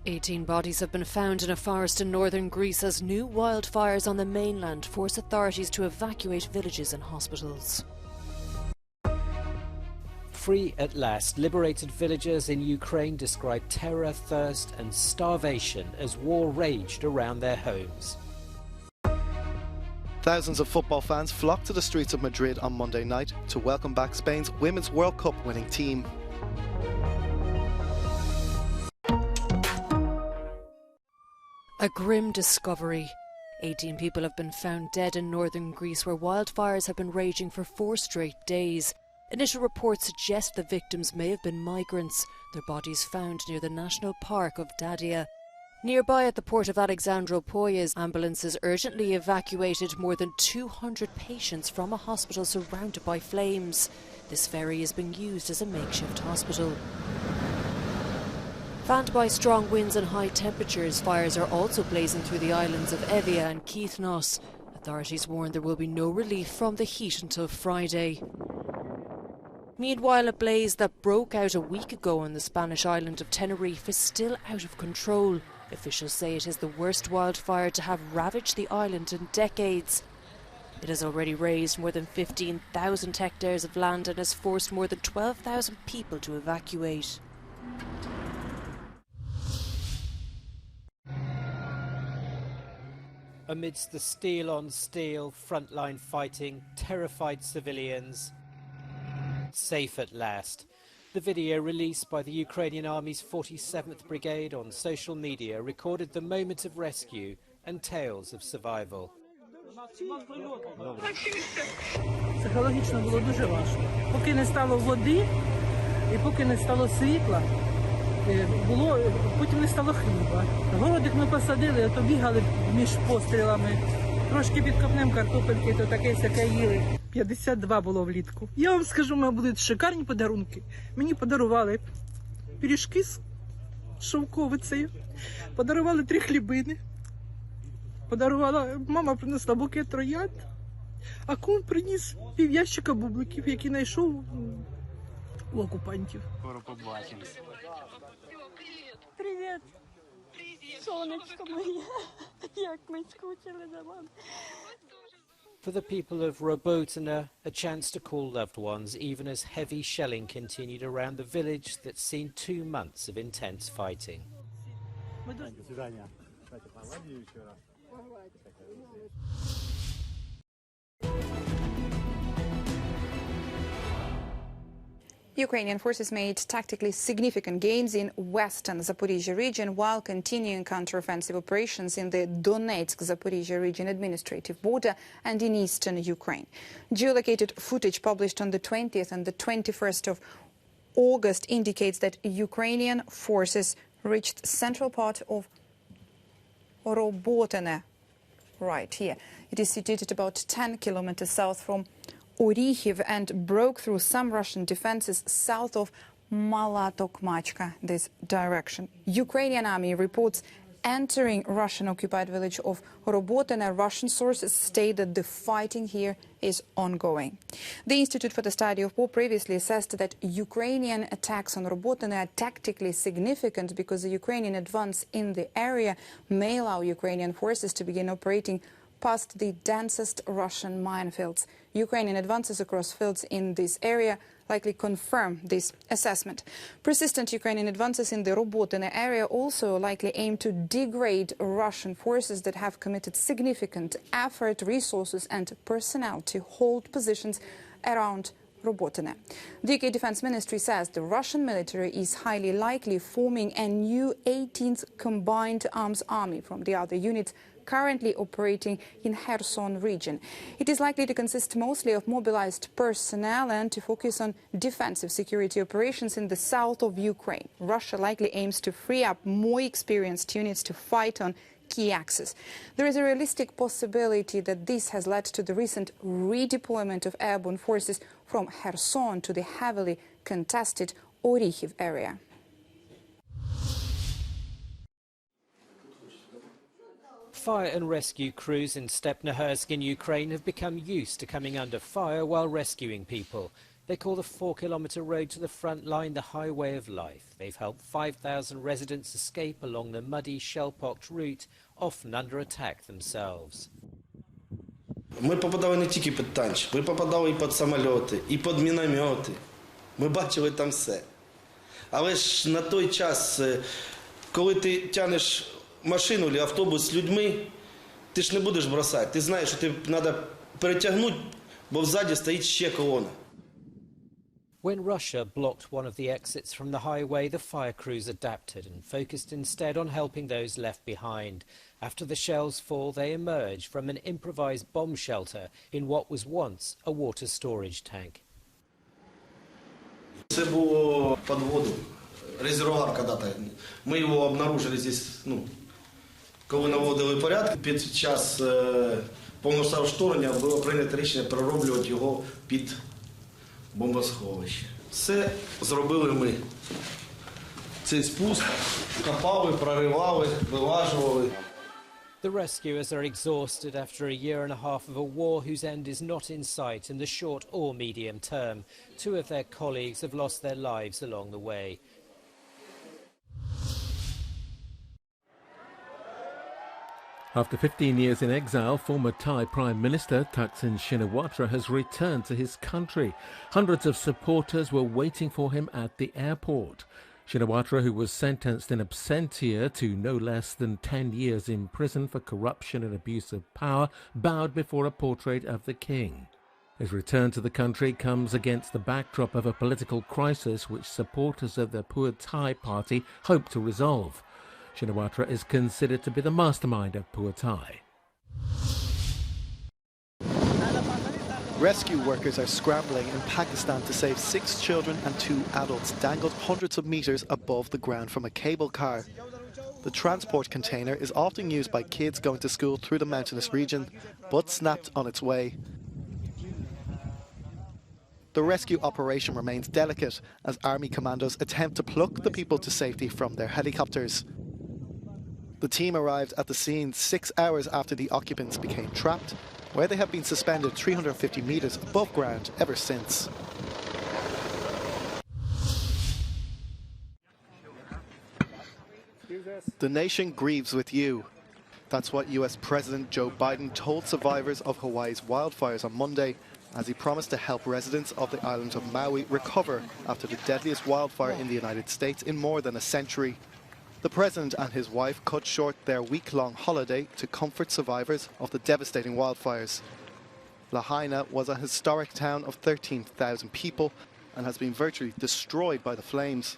18 bodies have been found in a forest in northern Greece as new wildfires on the mainland force authorities to evacuate villages and hospitals. Free at last, liberated villagers in Ukraine described terror, thirst and starvation as war raged around their homes. Thousands of football fans flocked to the streets of Madrid on Monday night to welcome back Spain's Women's World Cup winning team. A grim discovery. 18 people have been found dead in northern Greece where wildfires have been raging for 4 straight days. Initial reports suggest the victims may have been migrants, their bodies found near the national park of Dadia. Nearby at the port of Alexandroupolis, ambulances urgently evacuated more than 200 patients from a hospital surrounded by flames. This ferry is being used as a makeshift hospital. Fanned by strong winds and high temperatures, fires are also blazing through the islands of Evia and Kythnos. Authorities warn there will be no relief from the heat until Friday. Meanwhile, a blaze that broke out a week ago on the Spanish island of Tenerife is still out of control. Officials say it is the worst wildfire to have ravaged the island in decades. It has already razed more than 15,000 hectares of land and has forced more than 12,000 people to evacuate. Amidst the steel-on-steel frontline fighting, terrified civilians safe at last. The video released by the Ukrainian Army's 47th Brigade on social media recorded the moment of rescue and tales of survival. Психологічно було дуже важко. Поки не стало води і поки не стало світла, потім не стало хліба. Городик ми посадили, а то бігали між пострілами. Трошки підкопнемо картопельки, то таке-сяке їли. 52 було влітку. Я вам скажу, у мене були шикарні подарунки. Мені подарували пиріжки з шовковицею, подарували 3 хлібини, мама принесла букет троянд, а кум приніс пів'ящика бубликів, які знайшов у окупантів. Скоро побачимось. Привіт! Сонечко моє, як ми скучили за вами. For the people of Robotina, a chance to call loved ones, even as heavy shelling continued around the village that's seen 2 months of intense fighting. Ukrainian forces made tactically significant gains in western Zaporizhia region while continuing counteroffensive operations in the Donetsk-Zaporizhia region administrative border and in eastern Ukraine. Geolocated footage published on the 20th and the 21st of August indicates that Ukrainian forces reached central part of Robotene, right here. It is situated about 10 kilometers south from Orikhiv and broke through some Russian defenses south of Malatokmachka, this direction. Ukrainian army reports entering Russian-occupied village of Robotene. Russian sources state that the fighting here is ongoing. The Institute for the Study of War previously assessed that Ukrainian attacks on Robotene are tactically significant because the Ukrainian advance in the area may allow Ukrainian forces to begin operating past the densest Russian minefields. Ukrainian advances across fields in this area likely confirm this assessment. Persistent Ukrainian advances in the Robotene area also likely aim to degrade Russian forces that have committed significant effort, resources and personnel to hold positions around Robotene. The UK Defense Ministry says the Russian military is highly likely forming a new 18th Combined Arms Army from the other units currently operating in Kherson region. It is likely to consist mostly of mobilized personnel and to focus on defensive security operations in the south of Ukraine. Russia likely aims to free up more experienced units to fight on key axes. There is a realistic possibility that this has led to the recent redeployment of airborne forces from Kherson to the heavily contested Orikhiv area. Fire and rescue crews in Stepnohersk in Ukraine have become used to coming under fire while rescuing people. They call the 4-kilometre road to the front line the highway of life. They've helped 5,000 residents escape along the muddy, shell-pocked route, often under attack themselves. Ми попадали не тільки під танчик, ми попадали і під самольоти, і під міномети. Ми бачили там все. Але ж на той час, коли ти тянеш машину або автобус з людьми, ти ж не будеш бросати. Ти знаєш, що ти треба перетягнути, бо ззаді стоїть ще колона. When Russia blocked one of the exits from the highway, the fire crews adapted and focused instead on helping those left behind. After the shells fall, they emerge from an improvised bomb shelter in what was once a water storage tank. Це було під воду, резервуар когда-то. Ми його обнаружили здесь, коли наводили порядок. Під час повномасштабного вторгнення було прийнято рішення перероблювати його під бомбосховище. Все зробили ми. Цей спуск копали, проривали, вилажували. The rescuers are exhausted after a year and a half of a war whose end is not in sight in the short or medium term. Two of their colleagues have lost their lives along the way. After 15 years in exile, former Thai Prime Minister Thaksin Shinawatra has returned to his country. Hundreds of supporters were waiting for him at the airport. Shinawatra, who was sentenced in absentia to no less than 10 years in prison for corruption and abuse of power, bowed before a portrait of the king. His return to the country comes against the backdrop of a political crisis which supporters of the Pheu Thai party hope to resolve. Shinawatra is considered to be the mastermind of Pheu Thai. Rescue workers are scrambling in Pakistan to save 6 children and 2 adults dangled hundreds of meters above the ground from a cable car. The transport container is often used by kids going to school through the mountainous region, but snapped on its way. The rescue operation remains delicate as army commandos attempt to pluck the people to safety from their helicopters. The team arrived at the scene 6 hours after the occupants became trapped, where they have been suspended 350 meters above ground ever since. The nation grieves with you. That's what US President Joe Biden told survivors of Hawaii's wildfires on Monday, as he promised to help residents of the island of Maui recover after the deadliest wildfire in the United States in more than a century. The president and his wife cut short their week-long holiday to comfort survivors of the devastating wildfires. Lahaina was a historic town of 13,000 people and has been virtually destroyed by the flames.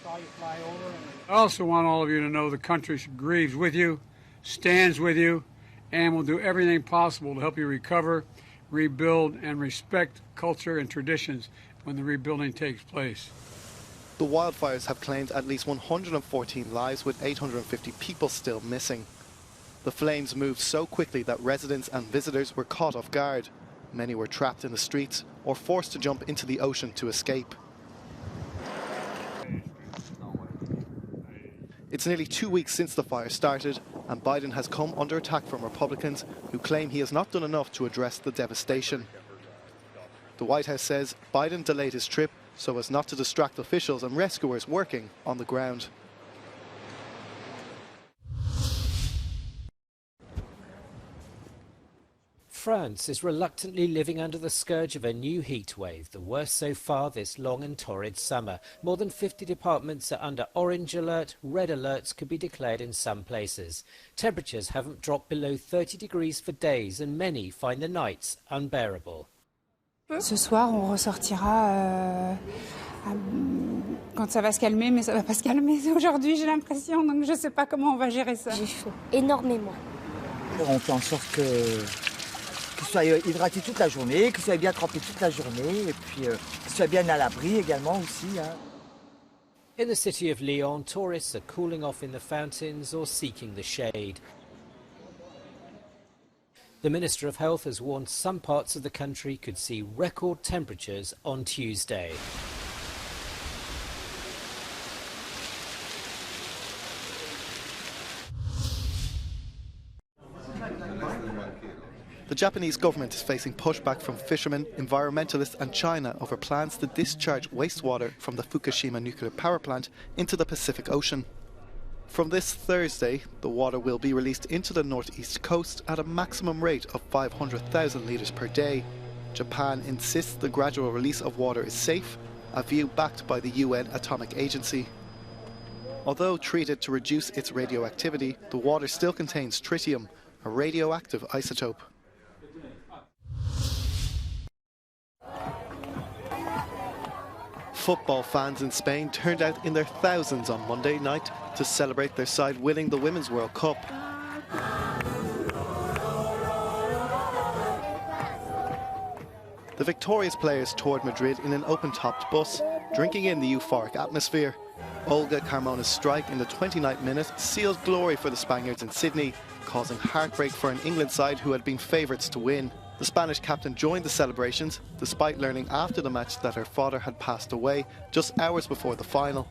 I also want all of you to know the country grieves with you, stands with you, and will do everything possible to help you recover, rebuild, and respect culture and traditions when the rebuilding takes place. The wildfires have claimed at least 114 lives, with 850 people still missing. The flames moved so quickly that residents and visitors were caught off guard. Many were trapped in the streets or forced to jump into the ocean to escape. It's nearly 2 weeks since the fire started, and Biden has come under attack from Republicans who claim he has not done enough to address the devastation. The White House says Biden delayed his trip so as not to distract officials and rescuers working on the ground. France is reluctantly living under the scourge of a new heatwave, the worst so far this long and torrid summer. More than 50 departments are under orange alert. Red alerts could be declared in some places. Temperatures haven't dropped below 30 degrees for days, and many find the nights unbearable. Ce soir, on ressortira quand ça va se calmer, mais ça va pas se calmer aujourd'hui, j'ai l'impression, donc je sais pas comment on va gérer ça. J'ai chaud, énormément. On fait en sorte qu'il soit hydraté toute la journée, qu'il soit bien trempé toute la journée, et puis qu'il soit bien à l'abri également aussi. Hein. In the city of Lyon, tourists are cooling off in the fountains or seeking the shade. The Minister of Health has warned some parts of the country could see record temperatures on Tuesday. The Japanese government is facing pushback from fishermen, environmentalists and China over plans to discharge wastewater from the Fukushima nuclear power plant into the Pacific Ocean. From this Thursday, the water will be released into the northeast coast at a maximum rate of 500,000 litres per day. Japan insists the gradual release of water is safe, a view backed by the UN Atomic Agency. Although treated to reduce its radioactivity, the water still contains tritium, a radioactive isotope. Football fans in Spain turned out in their thousands on Monday night to celebrate their side winning the Women's World Cup. The victorious players toured Madrid in an open-topped bus, drinking in the euphoric atmosphere. Olga Carmona's strike in the 29th minute sealed glory for the Spaniards in Sydney, causing heartbreak for an England side who had been favourites to win. The Spanish captain joined the celebrations, despite learning after the match that her father had passed away just hours before the final.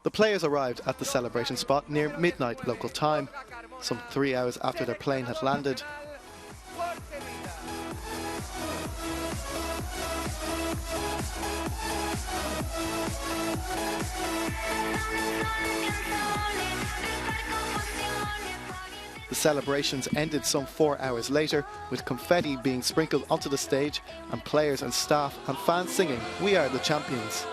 The players arrived at the celebration spot near midnight local time, some 3 hours after their plane had landed. The celebrations ended some 4 hours later, with confetti being sprinkled onto the stage and players and staff and fans singing "We Are the Champions."